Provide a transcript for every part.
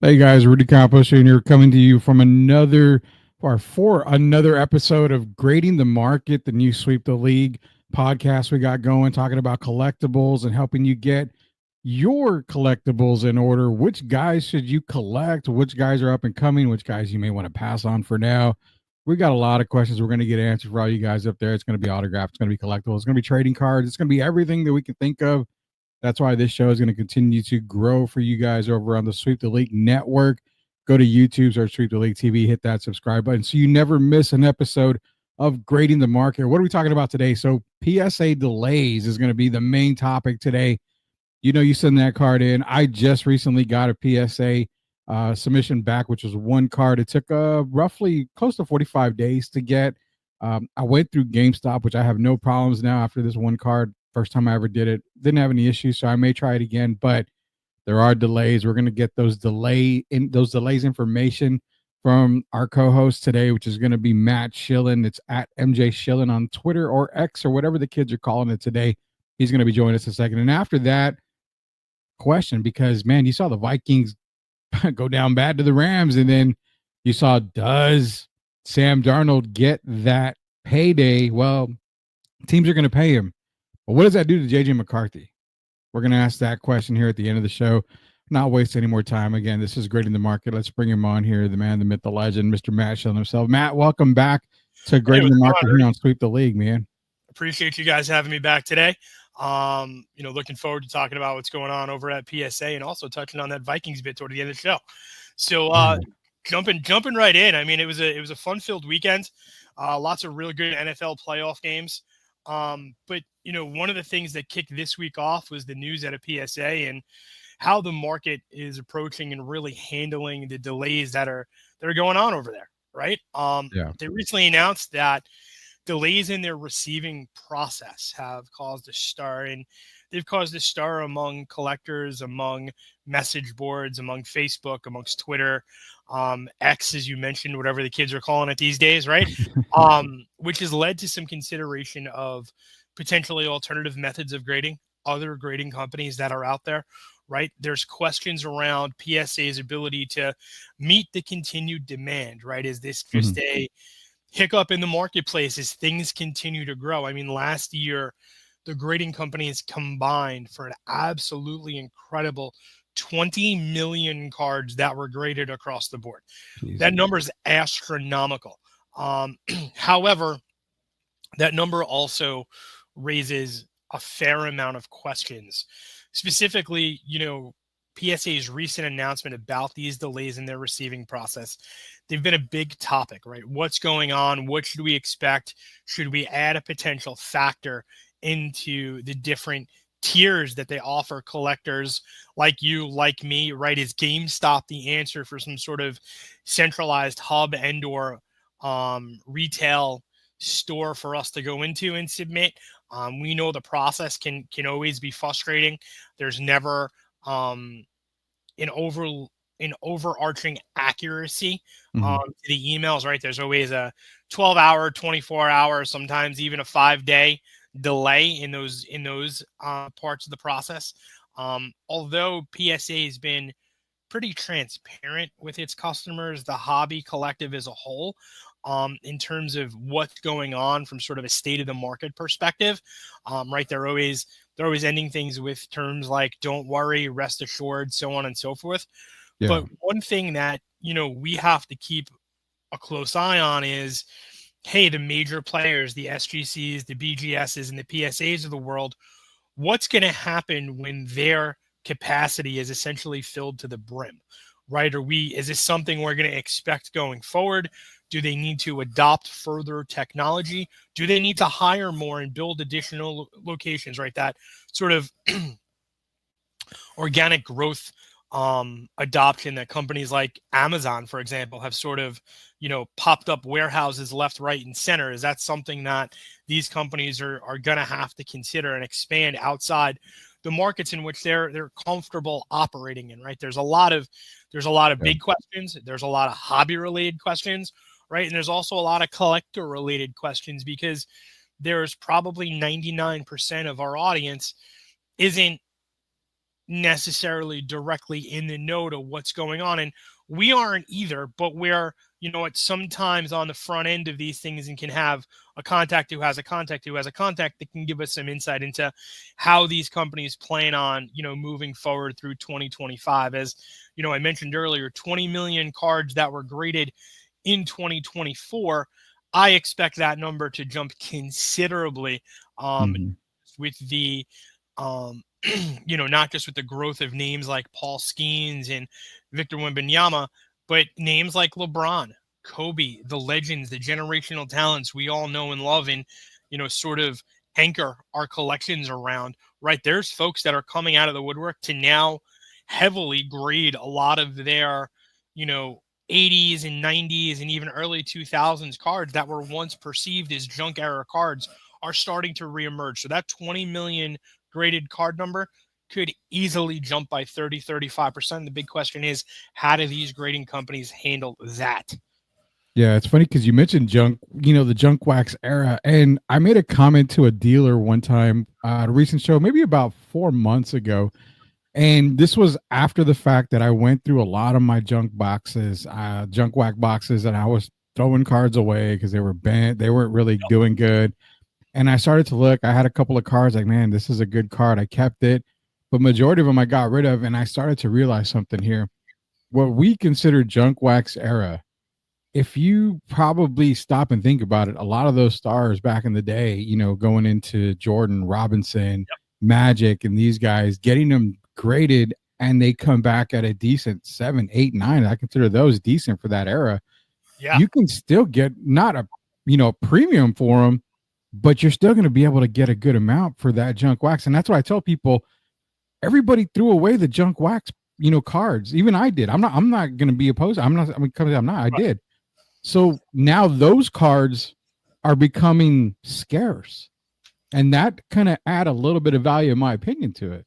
Hey guys, Rudy Campos here, coming to you from another or for another episode of Grading the Market, the new Sweep the League podcast we got going, talking about collectibles and helping you get your collectibles in order. Which guys should you collect? Which guys are up and coming? Which guys you may want to pass on for now? We got a lot of questions we're going to get answered for all you guys up there. It's going to be autographed, it's going to be collectibles, it's going to be trading cards, it's going to be everything that we can think of. That's why this show is going to continue to grow for you guys over on the Sweep the League network. Go to YouTube, search Sweep the League TV, hit that subscribe button so you never miss an episode of Grading the Market. What are we talking about today? So PSA delays is going to be the main topic today. You know, you send that card in. I just recently got a PSA submission back, which was one card. It took roughly close to 45 days to get. I went through GameStop, which I have no problems now after this one card. First time I ever did it, didn't have any issues, so I may try it again. But there are delays. We're going to get those delays information from our co-host today, which is going to be Matt Schillen. It's at MJ Schillen on Twitter or X or whatever the kids are calling it today. He's going to be joining us in a second. And after that, question, because man, you saw the Vikings go down bad to the Rams, and then you saw, does Sam Darnold get that payday? Well, teams are going to pay him. But what does that do to JJ McCarthy? We're going to ask that question here at the end of the show. Not waste any more time. Again, this is Grading the Market. Let's bring him on here, the man, the myth, the legend, Mr. Matt Schillen himself. Matt, welcome back to Grading the Market here on Sweep the League, man. Appreciate you guys having me back today. Looking forward to talking about what's going on over at PSA and also touching on that Vikings bit toward the end of the show. So jumping right in. I mean, it was a fun-filled weekend. Lots of really good NFL playoff games. But one of the things that kicked this week off was the news at a PSA and how the market is approaching and really handling the delays that are going on over there. Right. They recently announced that delays in their receiving process have caused a stir, and they've caused a stir among collectors, among message boards, among Facebook, amongst Twitter, X, as you mentioned, whatever the kids are calling it these days, right? Which has led to some consideration of potentially alternative methods of grading, other grading companies that are out there, right? There's questions around PSA's ability to meet the continued demand, right? Is this just a hiccup in the marketplace as things continue to grow? I mean, last year, the grading companies combined for an absolutely incredible 20 million cards that were graded across the board. Jeez. That number is astronomical. However, that number also raises a fair amount of questions. Specifically, PSA's recent announcement about these delays in their receiving process. They've been a big topic, right? What's going on? What should we expect? Should we add a potential factor into the different tiers that they offer collectors like you, like me, right? Is GameStop the answer for some sort of centralized hub and or retail store for us to go into and submit? We know the process can always be frustrating. There's never an overarching accuracy to the emails, right? There's always a 12-hour, 24-hour, sometimes even a 5-day delay in those parts of the process. Although PSA has been pretty transparent with its customers, the hobby collective as a whole, in terms of what's going on from sort of a state of the market perspective, right? They're always ending things with terms like "don't worry," "rest assured," so on and so forth. Yeah. But one thing that we have to keep a close eye on is, hey, the major players, the SGCs, the BGSs, and the PSAs of the world, what's going to happen when their capacity is essentially filled to the brim, right? Is this something we're going to expect going forward? Do they need to adopt further technology? Do they need to hire more and build additional locations, right? That sort of organic growth adoption that companies like Amazon, for example, have sort of, popped up warehouses left, right, and center. Is that something that these companies are going to have to consider and expand outside the markets in which they're comfortable operating in, right? There's a lot of big questions. There's a lot of hobby related questions, right? And there's also a lot of collector related questions, because there's probably 99% of our audience isn't necessarily directly in the know to what's going on. And we aren't either, but we're, sometimes on the front end of these things and can have a contact who has a contact who has a contact that can give us some insight into how these companies plan on, moving forward through 2025. As, I mentioned earlier, 20 million cards that were graded in 2024. I expect that number to jump considerably with the, not just with the growth of names like Paul Skeens and Victor Wembanyama, but names like LeBron, Kobe, the legends, the generational talents we all know and love and, sort of anchor our collections around, right? There's folks that are coming out of the woodwork to now heavily grade a lot of their, 80s and 90s and even early 2000s cards that were once perceived as junk era cards are starting to reemerge. So that 20 million graded card number could easily jump by 30-35%. The big question is, how do these grading companies handle that? Yeah, it's funny because you mentioned junk, the junk wax era. And I made a comment to a dealer one time at a recent show, maybe about 4 months ago. And this was after the fact that I went through a lot of my junk boxes, junk wax boxes, and I was throwing cards away because they were bent. They weren't really doing good. And I started to look. I had a couple of cards like, man, this is a good card. I kept it. But majority of them I got rid of. And I started to realize something here. What we consider junk wax era, if you probably stop and think about it, a lot of those stars back in the day, going into Jordan, Robinson, Magic, and these guys, getting them graded and they come back at a decent 7, 8, 9. I consider those decent for that era. Yeah. You can still get not a premium for them, but you're still going to be able to get a good amount for that junk wax. And that's what I tell people. Everybody threw away the junk wax, cards. Even I did. I'm not going to be opposed. I'm not. I did. So now those cards are becoming scarce, and that kind of add a little bit of value, in my opinion, to it.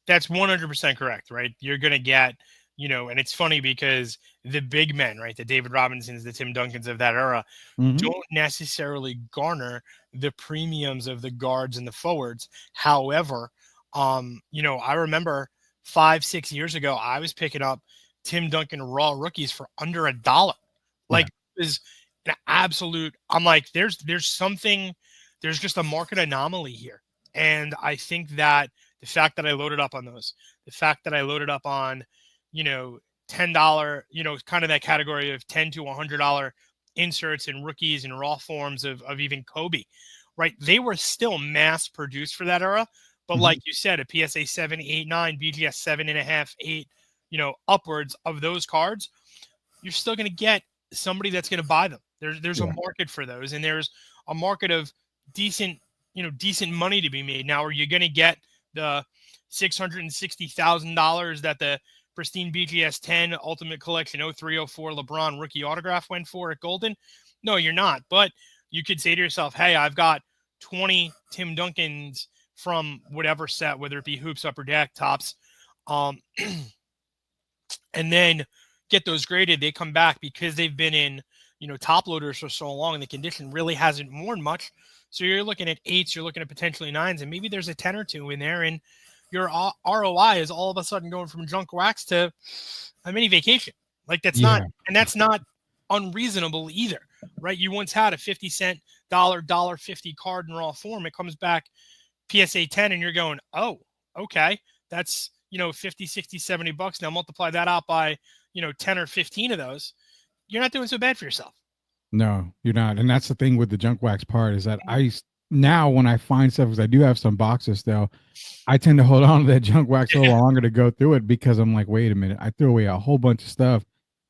That's 100% correct, right? You're going to get, and it's funny because the big men, right, the David Robinsons, the Tim Duncans of that era, don't necessarily garner the premiums of the guards and the forwards. However, I remember 5-6 years ago, I was picking up Tim Duncan raw rookies for under $1. Like, is an absolute. I'm like, there's something. There's just a market anomaly here, and I think that the fact that I loaded up on those, the fact that I loaded up on, $10, kind of that category of $10 to $100 inserts and rookies and raw forms of even Kobe, right? They were still mass produced for that era. But like you said, a PSA 7, 8, 9, BGS 7.5, 8, upwards of those cards, you're still going to get somebody that's going to buy them. There's a market for those, and there's a market of decent money to be made. Now, are you going to get the $660,000 that the pristine BGS 10 Ultimate Collection 0304 LeBron rookie autograph went for at Golden? No, you're not. But you could say to yourself, hey, I've got 20 Tim Duncans from whatever set, whether it be hoops, upper deck, tops, and then get those graded. They come back because they've been in, top loaders for so long, and the condition really hasn't worn much. So you're looking at 8s, you're looking at potentially 9s, and maybe there's a 10 or 2 in there, and your ROI is all of a sudden going from junk wax to a mini vacation. Like that's not unreasonable either, right? You once had a 50-cent $1.50 card in raw form. It comes back PSA 10 and you're going, oh, okay, that's, 50, 60, 70 bucks. Now multiply that out by, 10 or 15 of those. You're not doing so bad for yourself. No, you're not. And that's the thing with the junk wax part is that now when I find stuff, because I do have some boxes still, I tend to hold on to that junk wax a little longer to go through it because I'm like, wait a minute, I threw away a whole bunch of stuff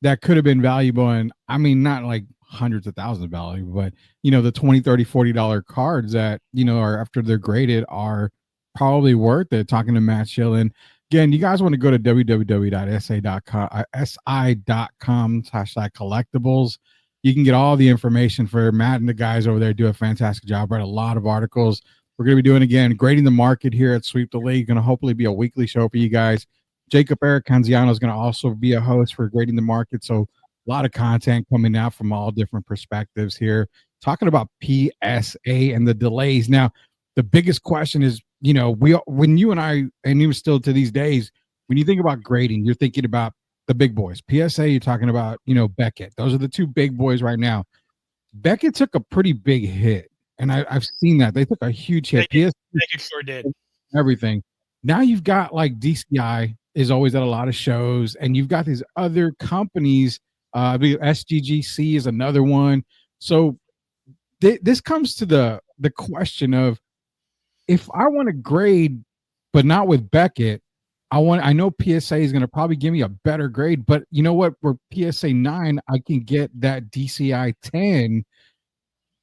that could have been valuable. And I mean, not like hundreds of thousands of value, but the $20, $30, $40 cards that, are after they're graded are probably worth it. Talking to Matt Schillen. Again, you guys want to go to www.sa.com/collectibles. You can get all the information for Matt and the guys over there. Do a fantastic job. Write a lot of articles. We're going to be doing, again, grading the market here at Sweep the League. Going to hopefully be a weekly show for you guys. Jacob Eric Canziano is going to also be a host for grading the market. So a lot of content coming out from all different perspectives here. Talking about PSA and the delays. Now, the biggest question is, when you and I, and even still to these days, when you think about grading, you're thinking about the big boys. PSA, you're talking about, Beckett. Those are the two big boys right now. Beckett took a pretty big hit, and I've seen that. They took a huge hit. I think it sure did. Everything. Now you've got like DCI is always at a lot of shows, and you've got these other companies. I believe SGGC is another one. So this comes to the question of, if I want to grade, but not with Beckett, I know PSA is going to probably give me a better grade, but you know what? For PSA 9, I can get that DCI 10.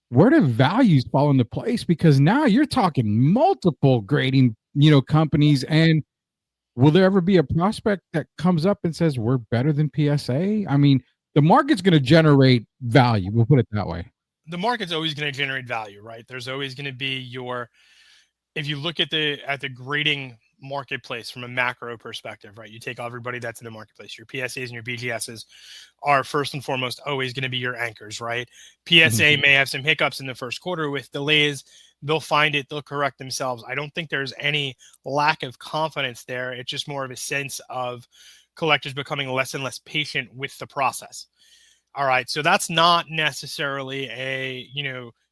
Where do values fall into place? Because now you're talking multiple grading, companies, and will there ever be a prospect that comes up and says we're better than PSA? I mean, the market's going to generate value. We'll put it that way. The market's always going to generate value, right? There's always going to be if you look at the grading marketplace from a macro perspective, right? You take everybody that's in the marketplace. Your PSAs and your BGSs are first and foremost always going to be your anchors, right? PSA may have some hiccups in the first quarter with delays. They'll find it. They'll correct themselves. I don't think there's any lack of confidence there. It's just more of a sense of collectors becoming less and less patient with the process. All right. So that's not necessarily a,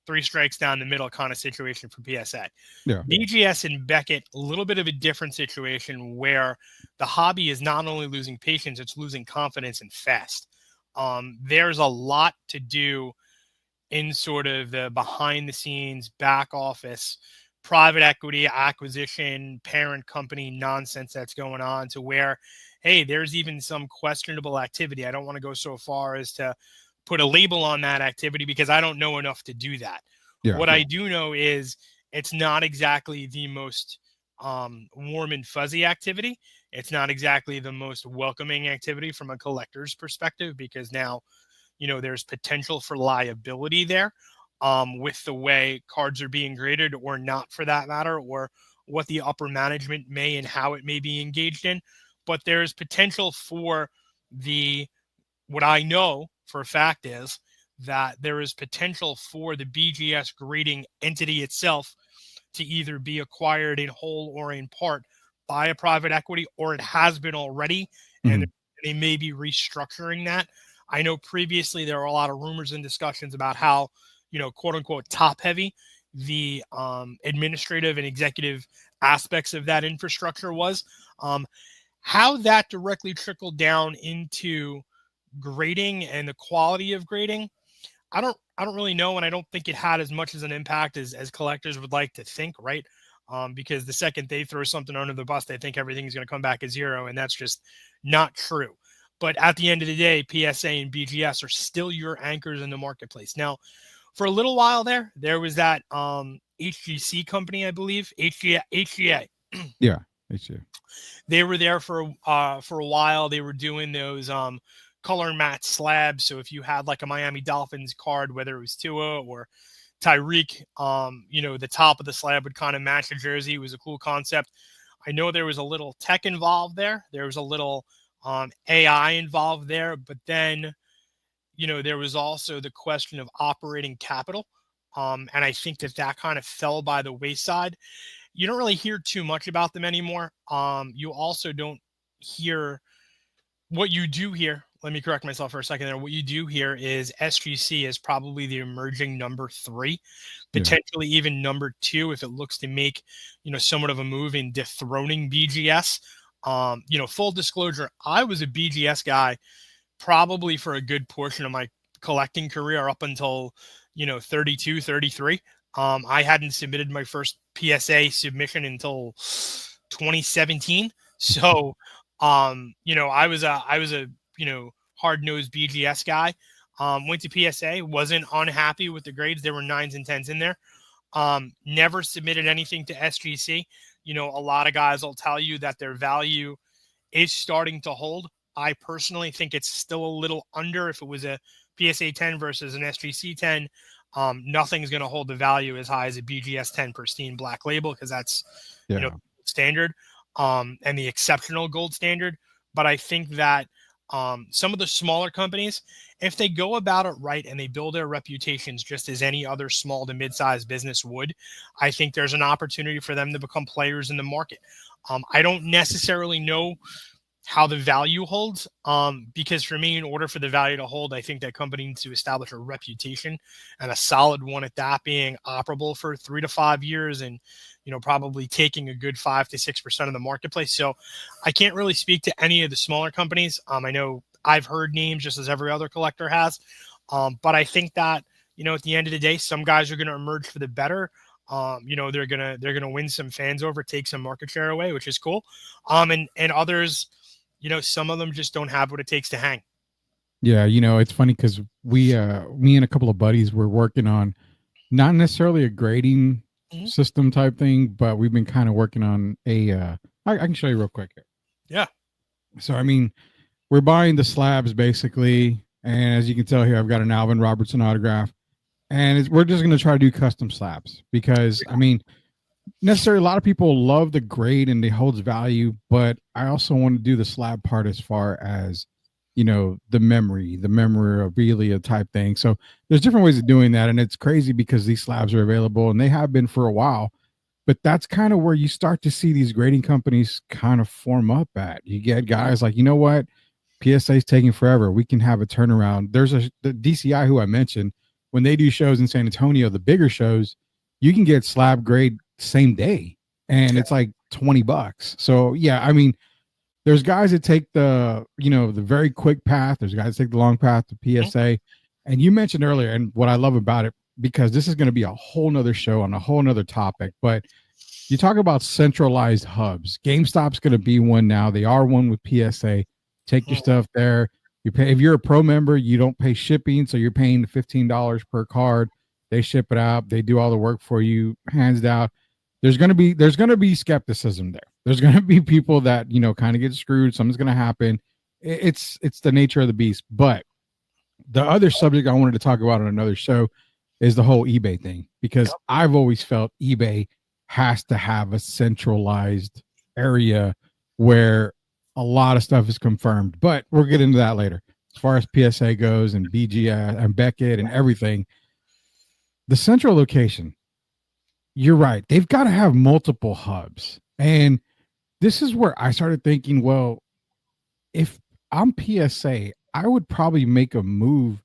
3 strikes down the middle kind of situation for PSA. Yeah. BGS and Beckett, a little bit of a different situation where the hobby is not only losing patience, it's losing confidence and fast. There's a lot to do in sort of the behind the scenes, back office, private equity acquisition, parent company nonsense that's going on, to where, hey, there's even some questionable activity. I don't want to go so far as to put a label on that activity because I don't know enough to do that. Yeah. What I do know is it's not exactly the most warm and fuzzy activity. It's not exactly the most welcoming activity from a collector's perspective, because now, there's potential for liability there with the way cards are being graded, or not for that matter, or what the upper management may and how it may be engaged in. But there's potential for what I know for a fact is that there is potential for the BGS grading entity itself to either be acquired in whole or in part by a private equity, or it has been already, and they may be restructuring that. I know previously there were a lot of rumors and discussions about how, quote unquote, top heavy the administrative and executive aspects of that infrastructure was. How that directly trickled down into grading and the quality of grading, I don't really know, and I don't think it had as much as an impact as collectors would like to think, right? Because the second they throw something under the bus, they think everything's going to come back at zero, and that's just not true. But at the end of the day, PSA and BGS are still your anchors in the marketplace. Now, for a little while there was that HGC company, I believe, HGA. Yeah, HGA. They were there for a while. They were doing those color match slabs. So if you had like a Miami Dolphins card, whether it was Tua or Tyreek, the top of the slab would kind of match the jersey. It was a cool concept. I know there was a little tech involved there. There was a little AI involved there, but then, there was also the question of operating capital. And I think that kind of fell by the wayside. You don't really hear too much about them anymore. You also don't hear what you do hear. Let me correct myself for a second there. What you do hear is SGC is probably the emerging number 3, potentially even number 2, if it looks to make, somewhat of a move in dethroning BGS. Full disclosure, I was a BGS guy probably for a good portion of my collecting career up until, 32, 33. I hadn't submitted my first PSA submission until 2017. So, I was a hard-nosed BGS guy. Went to PSA, wasn't unhappy with the grades. There were 9s and 10s in there. Never submitted anything to SGC. A lot of guys will tell you that their value is starting to hold. I personally think it's still a little under. If it was a PSA 10 versus an SGC 10, nothing's going to hold the value as high as a BGS 10 pristine black label, because that's standard and the exceptional gold standard. But I think that Some of the smaller companies, if they go about it right and they build their reputations just as any other small to mid-sized business would, I think there's an opportunity for them to become players in the market. I don't necessarily know how the value holds, because for me, in order for the value to hold, I think that company needs to establish a reputation, and a solid one at that, being operable for 3 to 5 years, and probably taking a good 5 to 6% of the marketplace. So I can't really speak to any of the smaller companies. I know I've heard names just as every other collector has, but I think that at the end of the day, some guys are going to emerge for the better. They're gonna win some fans over, take some market share away, which is cool. And others, some of them just don't have what it takes to hang. Yeah, it's funny because me and a couple of buddies were working on not necessarily a grading system type thing, but we've been kind of working on I can show you real quick here. Yeah. So, I mean, we're buying the slabs basically. And as you can tell here, I've got an Alvin Robertson autograph, and we're just going to try to do custom slabs because, I mean, necessarily a lot of people love the grade and it holds value, but I also want to do the slab part as far as, the memorabilia type thing. So there's different ways of doing that. And it's crazy because these slabs are available and they have been for a while, but that's kind of where you start to see these grading companies kind of form up at. You get guys like, what? PSA is taking forever. We can have a turnaround. There's the DCI who I mentioned, when they do shows in San Antonio, the bigger shows, you can get slab grade same day and it's like $20. So yeah, I mean, there's guys that take the very quick path. There's guys that take the long path to PSA. And you mentioned earlier, and what I love about it, because this is going to be a whole nother show on a whole nother topic, but you talk about centralized hubs. GameStop's going to be one now. They are one with PSA. Take your stuff there. You pay, if you're a pro member, you don't pay shipping, so you're paying $15 per card. They ship it out. They do all the work for you, hands down. There's going to be skepticism there. There's going to be people that, kind of get screwed. Something's going to happen. It's the nature of the beast. But the other subject I wanted to talk about on another show is the whole eBay thing, because I've always felt eBay has to have a centralized area where a lot of stuff is confirmed. But we'll get into that later. As far as PSA goes and BGS and Beckett and everything, the central location, you're right. They've got to have multiple hubs. And this is where I started thinking, well, if I'm PSA, I would probably make a move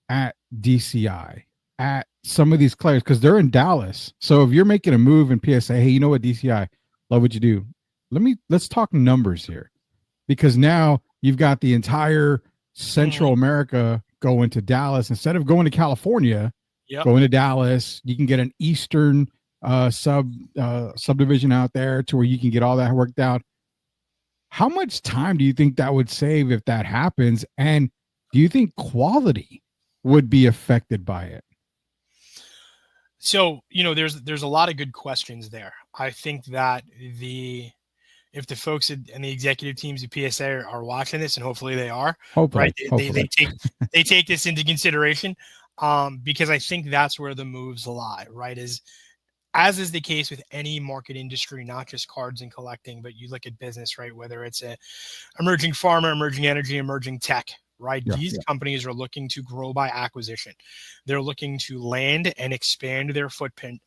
at DCI, at some of these players, because they're in Dallas. So if you're making a move in PSA, hey, you know what, DCI, love what you do. Let's talk numbers here, because now you've got the entire Central America going to Dallas instead of going to California. Going to Dallas. You can get an Eastern subdivision out there to where you can get all that worked out. How much time do you think that would save if that happens? And do you think quality would be affected by it? So, there's a lot of good questions there. I think that if the folks and the executive teams at PSA are watching this, and hopefully they are, hopefully, right? They take this into consideration, because I think that's where the moves lie, right? As is the case with any market industry, not just cards and collecting, but you look at business, right? Whether it's a emerging pharma, emerging energy, emerging tech, right? These companies are looking to grow by acquisition. They're looking to land and expand their footprint,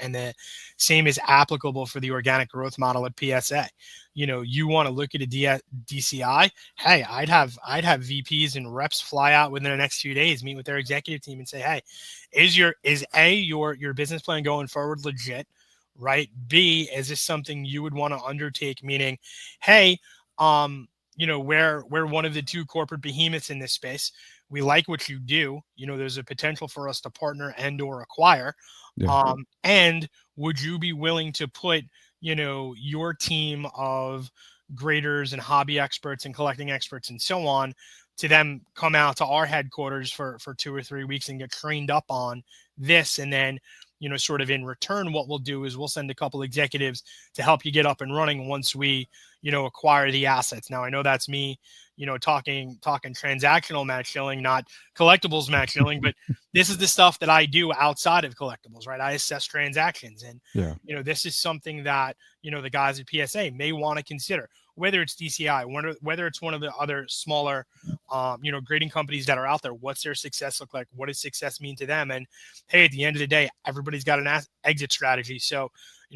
and the same is applicable for the organic growth model at PSA. You want to look at a DCI. Hey, I'd have VPs and reps fly out within the next few days, meet with their executive team and say, hey, is your business plan going forward legit? Right? B, is this something you would want to undertake? Meaning, hey, we're one of the two corporate behemoths in this space. We like what you do. There's a potential for us to partner and or acquire. And would you be willing to put, your team of graders and hobby experts and collecting experts and so on, to them come out to our headquarters for 2 or 3 weeks and get trained up on this? And then, sort of in return, what we'll do is we'll send a couple executives to help you get up and running once we, acquire the assets. Now, I know that's me, talking transactional match shilling, not collectibles match shilling, but this is the stuff that I do outside of collectibles, right? I assess transactions, and, this is something that, the guys at PSA may want to consider. whether it's DCI, whether it's one of the other smaller, grading companies that are out there. What's their success look like? What does success mean to them? And hey, at the end of the day, everybody's got an exit strategy. So,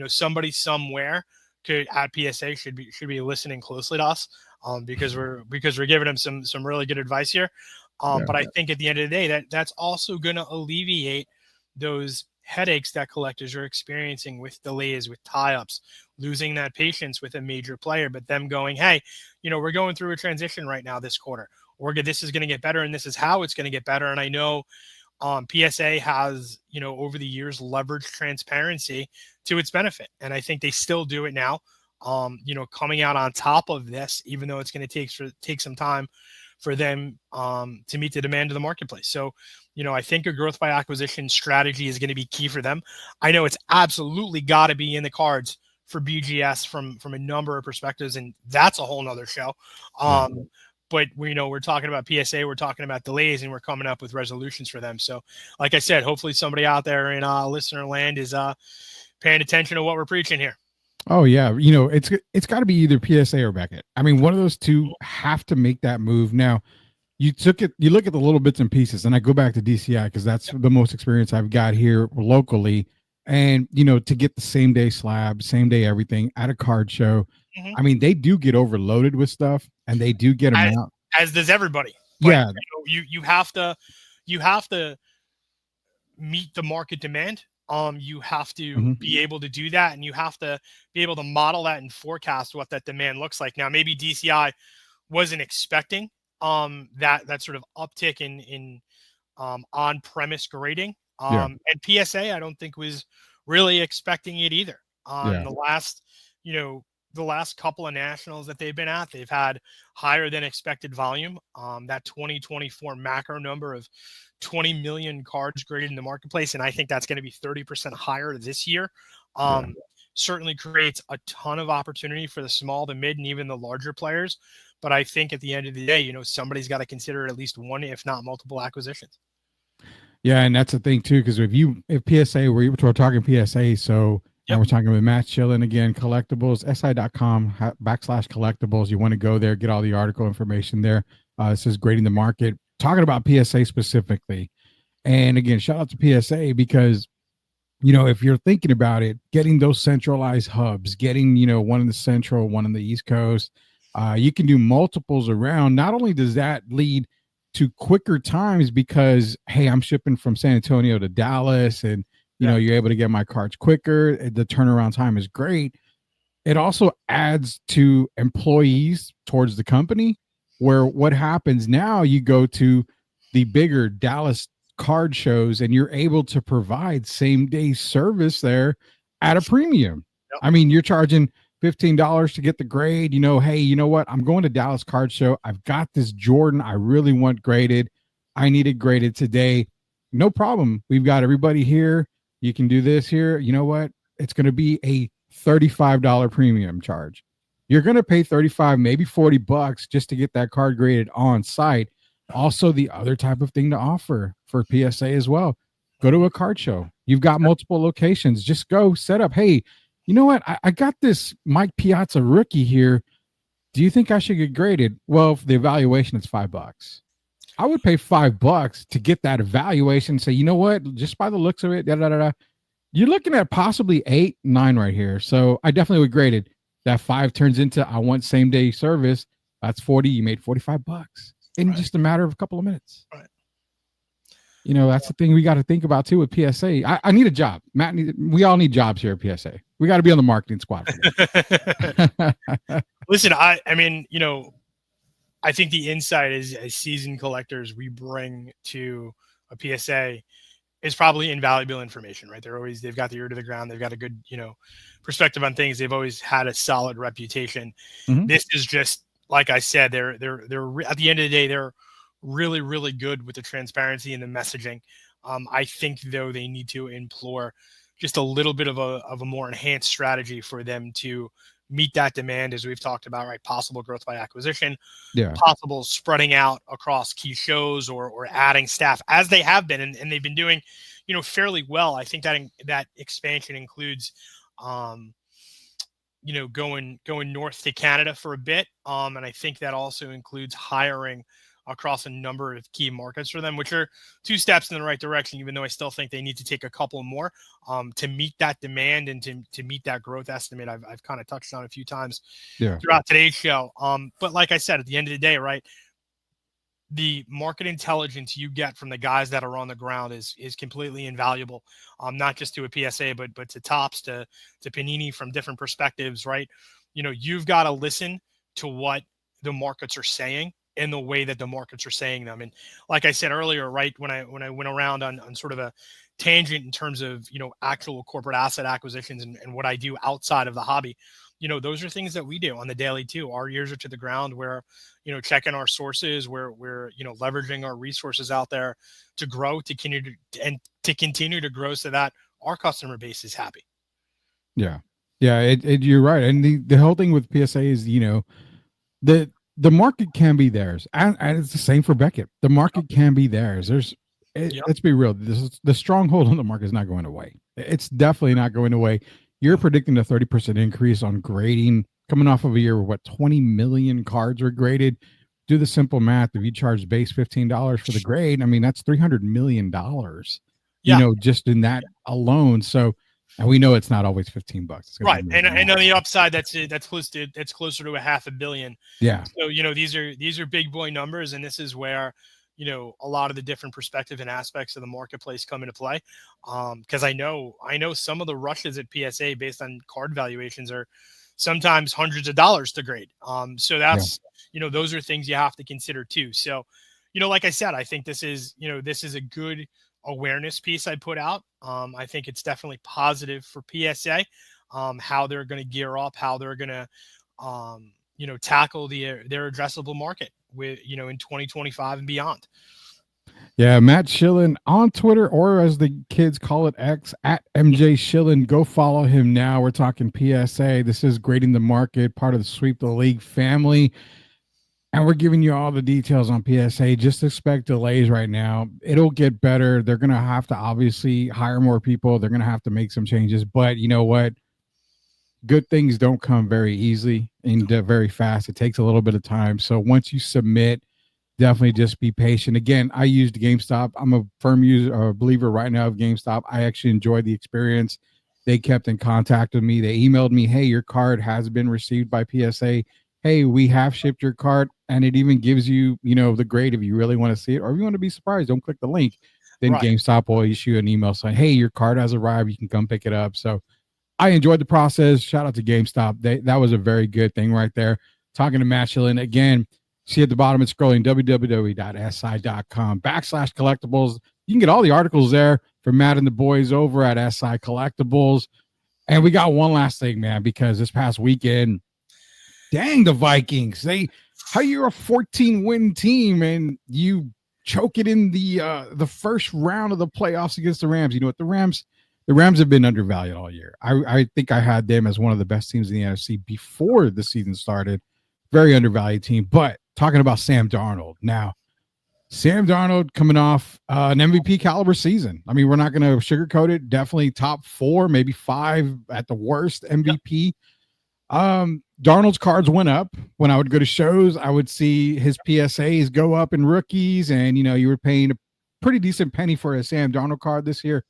somebody somewhere at PSA should be listening closely to us, because we're giving them some really good advice here. But I think at the end of the day, that's also going to alleviate those headaches that collectors are experiencing with delays, with tie-ups, losing that patience with a major player, but them going, hey, we're going through a transition right now this quarter. This is going to get better, and this is how it's going to get better. And I know PSA has, over the years, leveraged transparency to its benefit. And I think they still do it now, coming out on top of this, even though it's going to take some time for them to meet the demand of the marketplace. So, I think a growth by acquisition strategy is going to be key for them. I know it's absolutely got to be in the cards for BGS from a number of perspectives, and that's a whole nother show. But we're talking about PSA, we're talking about delays, and we're coming up with resolutions for them. So, like I said, hopefully somebody out there in listener land is paying attention to what we're preaching here. Oh yeah, it's got to be either PSA or Beckett. I mean, one of those two have to make that move. Now, you look at the little bits and pieces, and I go back to DCI because that's the most experience I've got here locally. And to get the same day slab, same day everything at a card show, I mean, they do get overloaded with stuff, and they do get them out. As does everybody. But, yeah, you have to meet the market demand. You have to be able to do that, and you have to be able to model that and forecast what that demand looks like. Now, maybe DCI wasn't expecting that sort of uptick in on-premise grading. And PSA, I don't think was really expecting it either. The last couple of nationals that they've been at, they've had higher than expected volume. That 2024 macro number of 20 million cards graded in the marketplace, and I think that's going to be 30% higher this year. Certainly creates a ton of opportunity for the small, the mid, and even the larger players. But I think at the end of the day, somebody's got to consider at least one, if not multiple acquisitions. Yeah, and that's the thing too, because if PSA, we're talking PSA, so and we're talking with Matt Chillen again, collectibles, si.com/collectibles. You want to go there, get all the article information there. This is grading the market, talking about PSA specifically. And again, shout out to PSA because, if you're thinking about it, getting those centralized hubs, getting, one in the central, one in the East Coast, you can do multiples around. Not only does that lead to quicker times because, hey, I'm shipping from San Antonio to Dallas and, you're able to get my cards quicker. The turnaround time is great. It also adds to employees towards the company where what happens now, you go to the bigger Dallas card shows and you're able to provide same day service there at a premium. I mean, you're charging $15 to get the grade. Hey, you know what? I'm going to Dallas card show. I've got this Jordan I really want graded. I need it graded today. No problem. We've got everybody here. You can do this here. You know what? It's going to be a $35 premium charge. You're going to pay $35, maybe $40 just to get that card graded on site. Also, the other type of thing to offer for PSA as well. Go to a card show. You've got multiple locations. Just go set up. Hey, you know what? I got this Mike Piazza rookie here. Do you think I should get graded? Well, for the evaluation, it's $5. I would pay $5 to get that evaluation. Say, you know what? Just by the looks of it, you're looking at possibly 8, 9 right here. So I definitely would grade it. That 5 turns into I want same day service. That's 40. You made $45 in just a matter of a couple of minutes. Right. That's the thing we got to think about too with PSA. I need a job. Matt, we all need jobs here at PSA. We got to be on the marketing squad. Listen, I mean, I think the insight as seasoned collectors we bring to a PSA is probably invaluable information, right? They've got the ear to the ground. They've got a good, perspective on things. They've always had a solid reputation. This is just, like I said, they're at the end of the day, they're really, really good with the transparency and the messaging. I think though they need to implore just a little bit of a more enhanced strategy for them to meet that demand, as we've talked about, right? Possible growth by acquisition, possible spreading out across key shows or adding staff as they have been, and they've been doing, fairly well. I think that expansion includes going north to Canada for a bit. And I think that also includes hiring across a number of key markets for them, which are 2 steps in the right direction, even though I still think they need to take a couple more to meet that demand and to meet that growth estimate I've kind of touched on a few times throughout today's show. But like I said, at the end of the day, right, the market intelligence you get from the guys that are on the ground is completely invaluable, not just to a PSA, but to Tops, to Panini from different perspectives, right? You've got to listen to what the markets are saying in the way that the markets are saying them. And like I said earlier, right, when I went around on sort of a tangent in terms of, actual corporate asset acquisitions and what I do outside of the hobby, those are things that we do on the daily too. Our ears are to the ground. We're, checking our sources. We're leveraging our resources out there to grow, to continue to grow so that our customer base is happy. Yeah. You're right. And the whole thing with PSA is, the market can be theirs, and it's the same for Beckett. The market can be theirs. Let's be real. The stronghold on the market is not going away. It's definitely not going away. You're predicting a 30% increase on grading coming off of a year where 20 million cards were graded. Do the simple math. If you charge base $15 for the grade, I mean, that's $300 million, just in that alone. So, and we know it's not always $15. Right. And on the upside, that's closer to $500 million. Yeah. So, these are big boy numbers. And this is where, a lot of the different perspective and aspects of the marketplace come into play. Because I know some of the rushes at PSA based on card valuations are sometimes hundreds of dollars to grade. So that's, those are things you have to consider too. So, like I said, I think this is a good awareness piece I put out. I think it's definitely positive for PSA, how they're going to gear up, how they're going to, tackle their addressable market with, in 2025 and beyond. Yeah, Matt Schillen on Twitter, or as the kids call it, X, at MJ Schillen. Go follow him now. We're talking PSA. This is Grading the Market, part of the Sweep the League family. And we're giving you all the details on PSA. Just expect delays right now. It'll get better. They're going to have to obviously hire more people. They're going to have to make some changes. But you know what? Good things don't come very easily and very fast. It takes a little bit of time. So once you submit, definitely just be patient. Again, I used GameStop. I'm a firm user or a believer right now of GameStop. I actually enjoyed the experience. They kept in contact with me. They emailed me, hey, your card has been received by PSA. Hey, we have shipped your card. And it even gives you, the grade if you really want to see it. Or if you want to be surprised, don't click the link. Then right. GameStop will issue an email saying, hey, your card has arrived. You can come pick it up. So I enjoyed the process. Shout out to GameStop. That was a very good thing right there. Talking to Matt Schillen again. See at the bottom, it's scrolling www.si.com/collectibles. You can get all the articles there from Matt and the boys over at SI Collectibles. And we got one last thing, man, because this past weekend, dang, the Vikings. How you're a 14-win team and you choke it in the first round of the playoffs against the Rams. You know what? The Rams have been undervalued all year. I think I had them as one of the best teams in the NFC before the season started. Very undervalued team. But talking about Sam Darnold now, Sam Darnold coming off an MVP caliber season. I mean, we're not going to sugarcoat it. Definitely top 4, maybe 5 at the worst MVP. Darnold's cards went up. When I would go to shows, I would see his PSAs go up in rookies, and you were paying a pretty decent penny for a Sam Darnold card this year.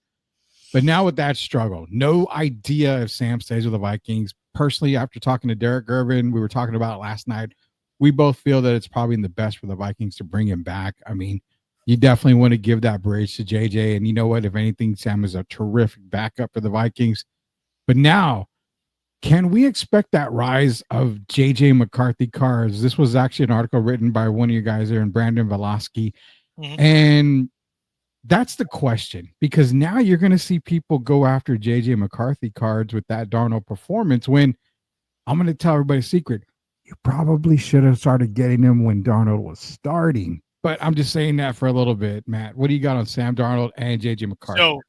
But now with that struggle, no idea if Sam stays with the Vikings. Personally, after talking to Derek Irvin, we were talking about it last night. We both feel that it's probably in the best for the Vikings to bring him back. I mean, you definitely want to give that bridge to JJ. And you know what? If anything, Sam is a terrific backup for the Vikings. But now, can we expect that rise of JJ McCarthy cards? This was actually an article written by one of you guys there, and Brandon Velasky. Mm-hmm. And that's the question, because now you're going to see people go after JJ McCarthy cards with that Darnold performance, when I'm going to tell everybody a secret. You probably should have started getting him when Darnold was starting. But I'm just saying that for a little bit. Matt, what do you got on Sam Darnold and JJ McCarthy? So,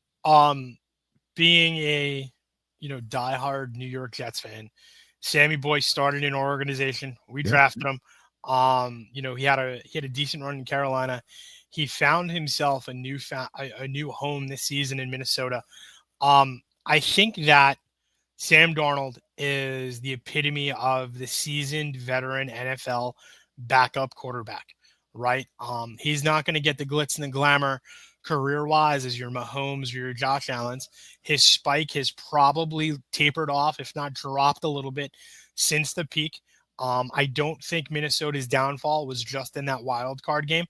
being a diehard New York Jets fan, Sammy Boy started in our organization. We drafted him. He had a decent run in Carolina. He found himself a new home this season in Minnesota. I think that Sam Darnold is the epitome of the seasoned veteran NFL backup quarterback, right? He's not going to get the glitz and the glamour career-wise as your Mahomes or your Josh Allen's. His spike has probably tapered off, if not dropped a little bit since the peak. I don't think Minnesota's downfall was just in that wild card game.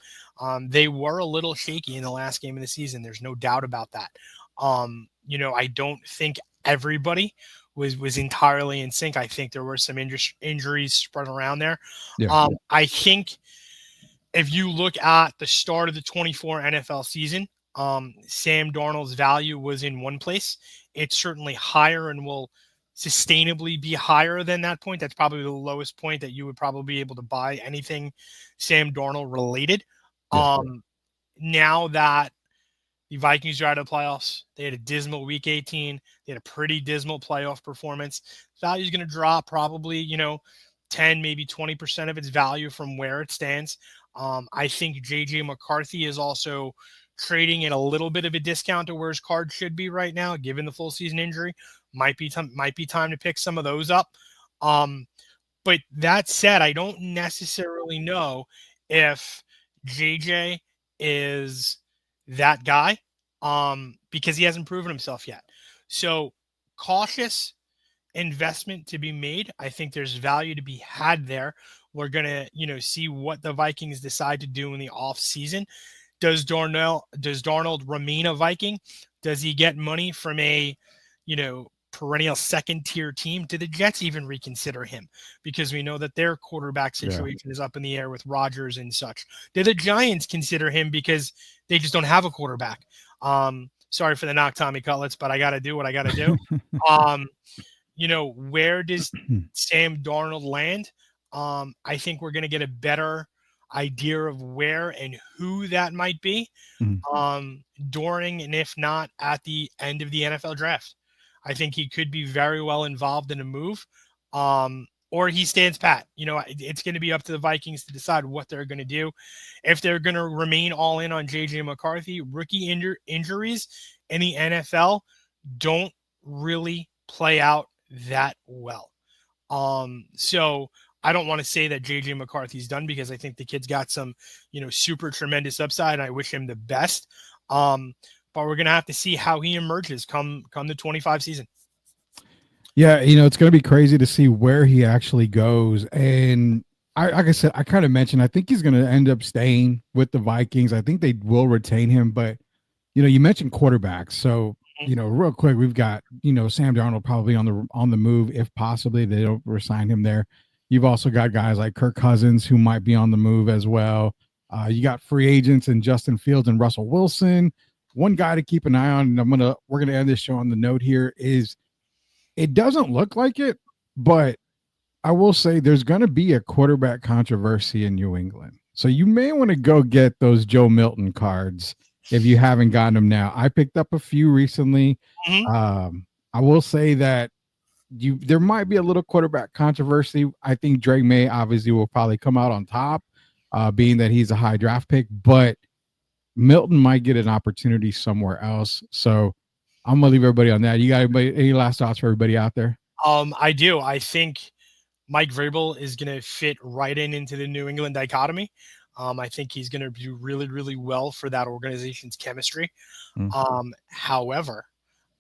They were a little shaky in the last game of the season. There's no doubt about that. I don't think everybody was entirely in sync. I think there were some injuries spread around there. Yeah. I think if you look at the start of the 24 NFL season, Sam Darnold's value was in one place. It's certainly higher and will sustainably be higher than that point. That's probably the lowest point that you would probably be able to buy anything Sam Darnold related. Yeah. Now that the Vikings are out of the playoffs, they had a dismal week 18. They had a pretty dismal playoff performance. Value is going to drop probably, 10, maybe 20% of its value from where it stands. I think JJ McCarthy is also trading at a little bit of a discount to where his card should be right now, given the full season injury. Might be time to pick some of those up. But that said, I don't necessarily know if JJ is that guy because he hasn't proven himself yet. So cautious investment to be made. I think there's value to be had there. We're going to, see what the Vikings decide to do in the off season. Does Darnold remain a Viking? Does he get money from a, perennial second tier team? Do the Jets even reconsider him? Because we know that their quarterback situation is up in the air with Rodgers and such. Do the Giants consider him because they just don't have a quarterback? Sorry for the knock, Tommy Cutlets, but I got to do what I got to do. Where does Sam Darnold land? I think we're going to get a better idea of where and who that might be during and if not at the end of the NFL draft. I think he could be very well involved in a move or he stands pat. It's going to be up to the Vikings to decide what they're going to do. If they're going to remain all in on JJ McCarthy, rookie injuries in the NFL don't really play out that well. So I don't want to say that JJ McCarthy's done because I think the kid's got some, super tremendous upside. And I wish him the best. But we're going to have to see how he emerges come the 25 season. Yeah. It's going to be crazy to see where he actually goes. And like I said, I kind of mentioned, I think he's going to end up staying with the Vikings. I think they will retain him, but you mentioned quarterbacks. So, real quick, we've got, Sam Darnold probably on the move. If possibly they don't resign him there. You've also got guys like Kirk Cousins who might be on the move as well. You got free agents and Justin Fields and Russell Wilson. One guy to keep an eye on, and we're gonna end this show on the note here is it doesn't look like it, but I will say there's gonna be a quarterback controversy in New England. So you may want to go get those Joe Milton cards if you haven't gotten them now. I picked up a few recently. I will say that there might be a little quarterback controversy. I think Drake May obviously will probably come out on top, being that he's a high draft pick, but Milton might get an opportunity somewhere else. So I'm gonna leave everybody on that. You got any last thoughts for everybody out there? I do. I think Mike Vrabel is going to fit right into the New England dichotomy. I think he's going to do really, really well for that organization's chemistry. However,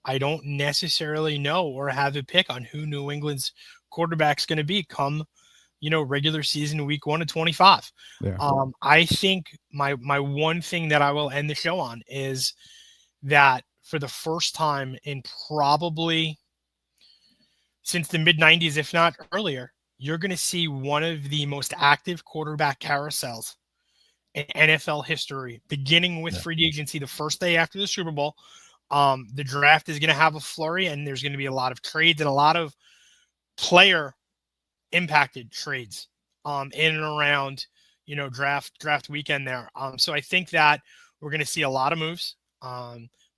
I don't necessarily know or have a pick on who New England's quarterback's going to be come, regular season week 1 of 25. Yeah. I think my one thing that I will end the show on is that for the first time in probably since the mid 90s, if not earlier, you're going to see one of the most active quarterback carousels in NFL history, beginning with free agency the first day after the Super Bowl. The draft is going to have a flurry, and there's going to be a lot of trades and a lot of player impacted trades in and around, draft weekend there. So I think that we're going to see a lot of moves.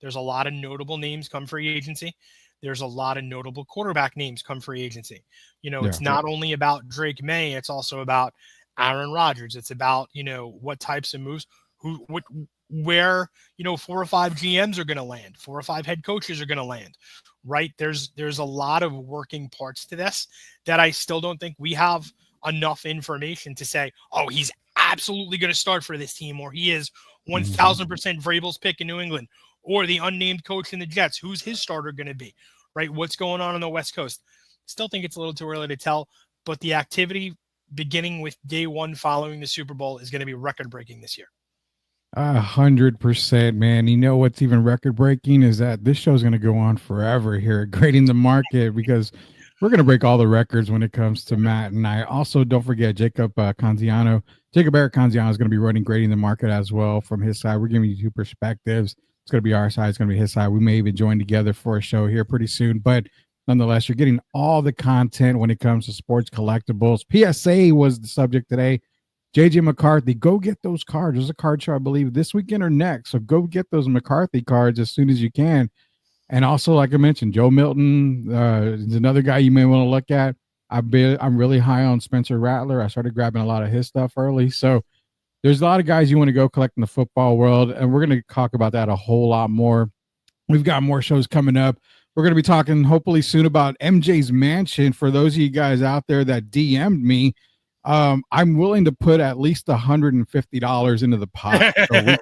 There's a lot of notable names come free agency. There's a lot of notable quarterback names come free agency. It's not only about Drake May, it's also about Aaron Rodgers. It's about, what types of moves, where 4 or 5 GMs are going to land, 4 or 5 head coaches are going to land. right? There's a lot of working parts to this that I still don't think we have enough information to say, oh, he's absolutely going to start for this team, or he is 1000% Vrabel's pick in New England, or the unnamed coach in the Jets. Who's his starter going to be, right? What's going on the West Coast? Still think it's a little too early to tell, but the activity beginning with day one following the Super Bowl is going to be record breaking this year. 100%, man. You know what's even record breaking is that this show's going to go on forever here at Grading the Market, because we're going to break all the records when it comes to Matt and I. Also, don't forget Jacob Eric Canziano is going to be running Grading the Market as well from his side. We're giving you two perspectives. It's going to be our side, it's going to be his side. We may even join together for a show here pretty soon, but nonetheless, you're getting all the content when it comes to sports collectibles. PSA was the subject today. JJ McCarthy, go get those cards. There's a card show, I believe, this weekend or next. So go get those McCarthy cards as soon as you can. And also, like I mentioned, Joe Milton is another guy you may want to look at. I'm really high on Spencer Rattler. I started grabbing a lot of his stuff early. So there's a lot of guys you want to go collect in the football world, and we're going to talk about that a whole lot more. We've got more shows coming up. We're going to be talking hopefully soon about MJ's Mansion. For those of you guys out there that DM'd me, I'm willing to put at least $150 into the pot. So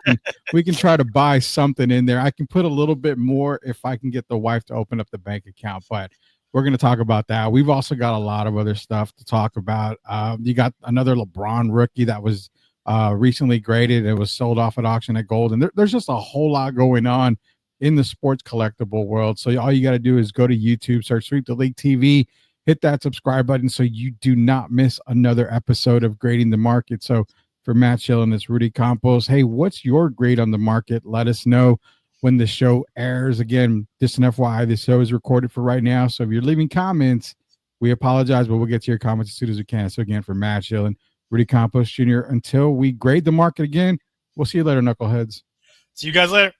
we can try to buy something in there. I can put a little bit more if I can get the wife to open up the bank account, but we're going to talk about that. We've also got a lot of other stuff to talk about. You got another LeBron rookie that was recently graded. It was sold off at auction at gold. And there's just a whole lot going on in the sports collectible world. So all you got to do is go to YouTube, search Sweep the League TV, hit that subscribe button so you do not miss another episode of Grading the Market. So for Matt Schilling, it's Rudy Campos. Hey, what's your grade on the market? Let us know when the show airs. Again, just an FYI, this show is recorded for right now. So if you're leaving comments, we apologize, but we'll get to your comments as soon as we can. So again, for Matt Schilling, Rudy Campos Jr., until we grade the market again, we'll see you later, knuckleheads. See you guys later.